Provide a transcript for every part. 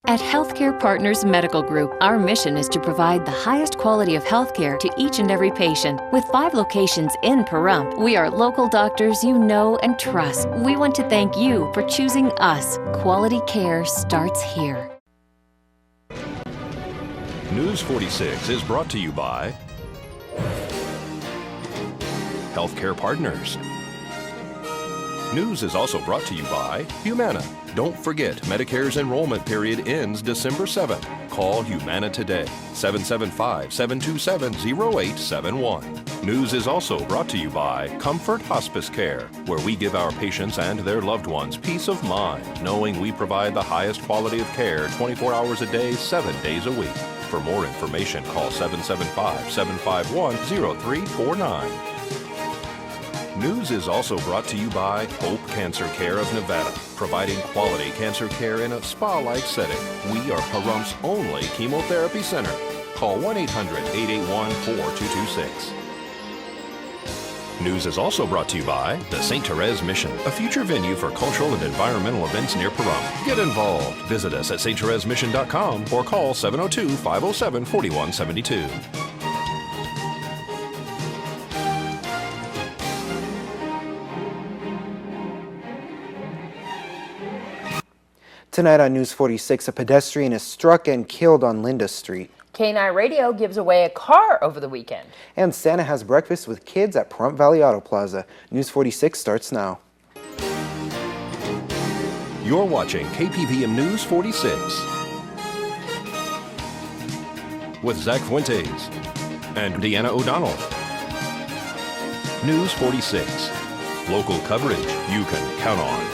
At Healthcare Partners Medical Group, our mission is to provide the highest quality of healthcare to each and every patient. With 5 locations in Pahrump, we are local doctors you know and trust. We want to thank you for choosing us. Quality care starts here. News 46 is brought to you by Healthcare Partners. News is also brought to you by Humana. Don't forget, Medicare's enrollment period ends December 7th. Call Humana today, 775-727-0871. News is also brought to you by Comfort Hospice Care, where we give our patients and their loved ones peace of mind, knowing we provide the highest quality of care 24 hours a day, 7 days a week. For more information, call 775-751-0349. News is also brought to you by Hope Cancer Care of Nevada, providing quality cancer care in a spa-like setting. We are Pahrump's only chemotherapy center. Call 1-800-881-4226. News is also brought to you by the St. Therese Mission, a future venue for cultural and environmental events near Pahrump. Get involved. Visit us at sttheresemission.com or call 702-507-4172. Tonight on News 46, a pedestrian is struck and killed on Linda Street. KNI Radio gives away a car over the weekend. And Santa has breakfast with kids at Pahrump Valley Auto Plaza. News 46 starts now. You're watching KPVM News 46 with Zach Fuentes and Deanna O'Donnell. News 46, local coverage you can count on.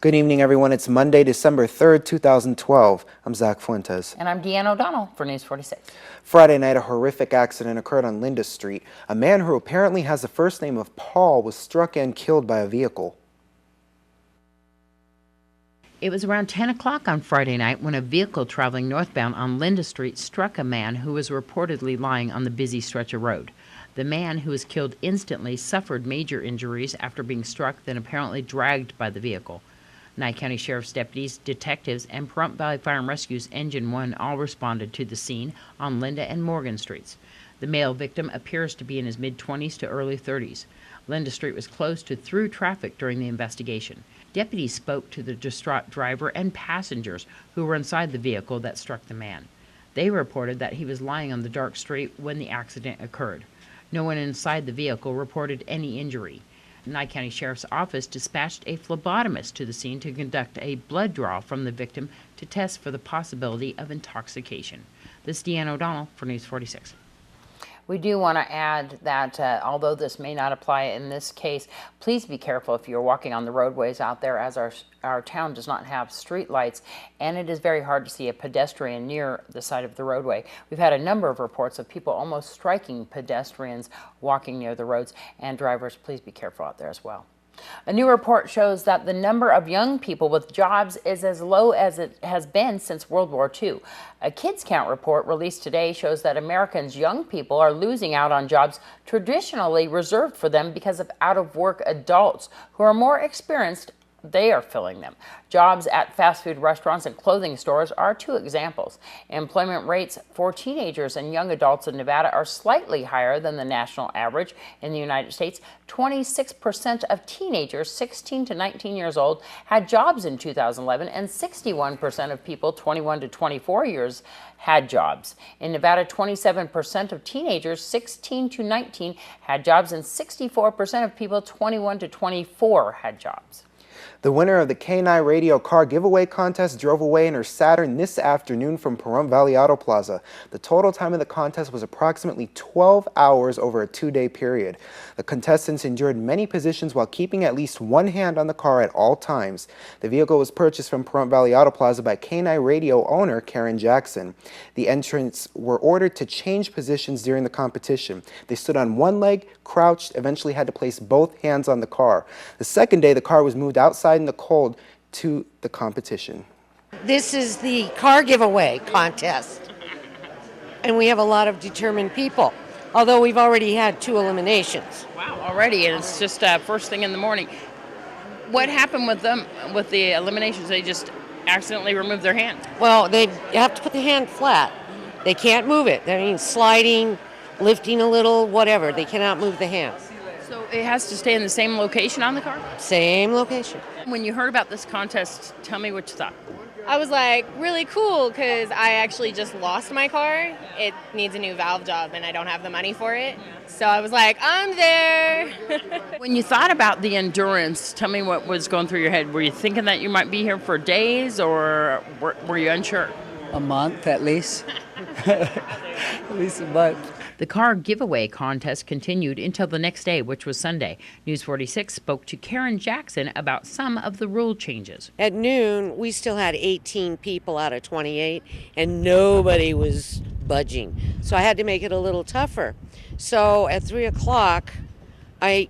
Good evening, everyone. It's Monday, December 3rd, 2012. I'm Zach Fuentes. And I'm Deanna O'Donnell for News 46. Friday night, a horrific accident occurred on Linda Street. A man who apparently has the first name of Paul was struck and killed by a vehicle. It was around 10 o'clock on Friday night when a vehicle traveling northbound on Linda Street struck a man who was reportedly lying on the busy stretch of road. The man, who was killed instantly, suffered major injuries after being struck, then apparently dragged by the vehicle. Nye County Sheriff's deputies, detectives, and Pahrump Valley Fire and Rescue's Engine 1 all responded to the scene on Linda and Morgan Streets. The male victim appears to be in his mid-20s to early 30s. Linda Street was closed to through traffic during the investigation. Deputies spoke to the distraught driver and passengers who were inside the vehicle that struck the man. They reported that he was lying on the dark street when the accident occurred. No one inside the vehicle reported any injury. Nye County Sheriff's Office dispatched a phlebotomist to the scene to conduct a blood draw from the victim to test for the possibility of intoxication. This is Deanna O'Donnell for News 46. We do want to add that although this may not apply in this case, please be careful if you're walking on the roadways out there, as our town does not have street lights, and it is very hard to see a pedestrian near the side of the roadway. We've had a number of reports of people almost striking pedestrians walking near the roads, and drivers, please be careful out there as well. A new report shows that the number of young people with jobs is as low as it has been since World War II. A Kids Count report released today shows that Americans' young people are losing out on jobs traditionally reserved for them because of out-of-work adults who are more experienced. They are filling them. Jobs at fast food restaurants and clothing stores are two examples. Employment rates for teenagers and young adults in Nevada are slightly higher than the national average. In the United States, 26% of teenagers 16 to 19 years old had jobs in 2011, and 61% of people 21 to 24 years had jobs. In Nevada, 27% of teenagers 16 to 19 had jobs, and 64% of people 21 to 24 had jobs. The winner of the KNI Radio car giveaway contest drove away in her Saturn this afternoon from Pahrump Valley Auto Plaza. The total time of the contest was approximately 12 hours over a 2-day period. The contestants endured many positions while keeping at least one hand on the car at all times. The vehicle was purchased from Pahrump Valley Auto Plaza by KNI Radio owner Karen Jackson. The entrants were ordered to change positions during the competition. They stood on one leg, crouched, eventually had to place both hands on the car. The second day, the car was moved outside in the cold to the competition. This is the car giveaway contest, and we have a lot of determined people, although we've already had 2 eliminations. Wow, already, and it's just first thing in the morning. What happened with them, with the eliminations? They just accidentally removed their hand. Well, they have to put the hand flat. They can't move it. That means sliding, lifting a little, whatever. They cannot move the hand. So it has to stay in the same location on the car? Same location. When you heard about this contest, tell me what you thought. I was like, really cool, because I actually just lost my car. It needs a new valve job, and I don't have the money for it. So I was like, I'm there. When you thought about the endurance, tell me what was going through your head. Were you thinking that you might be here for days, or were you unsure? A month at least. At least a month. The car giveaway contest continued until the next day, which was Sunday. News 46 spoke to Karen Jackson about some of the rule changes. At noon, we still had 18 people out of 28, and nobody was budging. So I had to make it a little tougher. So at 3 o'clock, they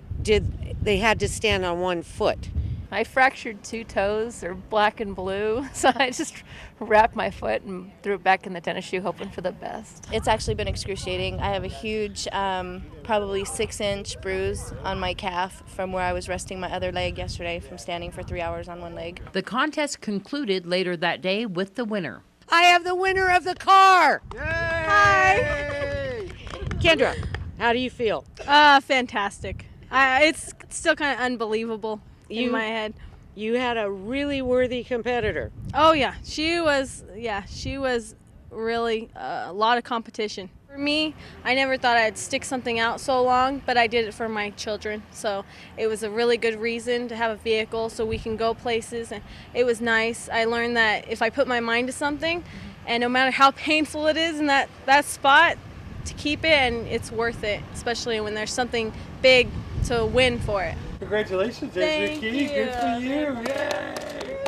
had to stand on 1 foot. I fractured 2 toes, they're black and blue, so I just wrapped my foot and threw it back in the tennis shoe, hoping for the best. It's actually been excruciating. I have a huge, probably 6-inch bruise on my calf from where I was resting my other leg yesterday from standing for 3 hours on one leg. The contest concluded later that day with the winner. I have the winner of the car. Yay! Hi! Kendra, how do you feel? Fantastic. It's still kind of unbelievable in my head. You had a really worthy competitor. Oh yeah, she was really a lot of competition. For me, I never thought I'd stick something out so long, but I did it for my children. So it was a really good reason to have a vehicle so we can go places, and it was nice. I learned that if I put my mind to something, and no matter how painful it is in that spot, to keep it, and it's worth it, especially when there's something big to win for it. Congratulations, Ezra Key. Good for you. Yay.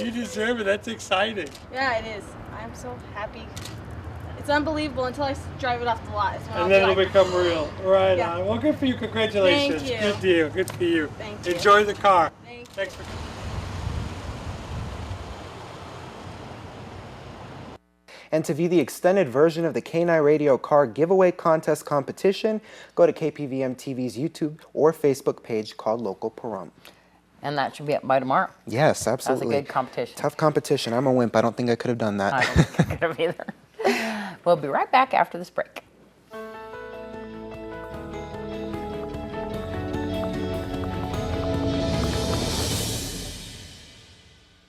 You deserve it. That's exciting. Yeah, it is. I'm so happy. It's unbelievable until I drive it off the lot. And then it'll become real. Right Yeah. on. Well, good for you. Congratulations. Thank you. Good deal. Good for you. Thank you. Enjoy the car. Thanks for And to view the extended version of the K9 Radio Car Giveaway Contest competition, go to KPVM TV's YouTube or Facebook page called Local Pahrump. And that should be up by tomorrow. Yes, absolutely. That was a good competition. Tough competition. I'm a wimp. I don't think I could have done that. I don't think I could have either. We'll be right back after this break.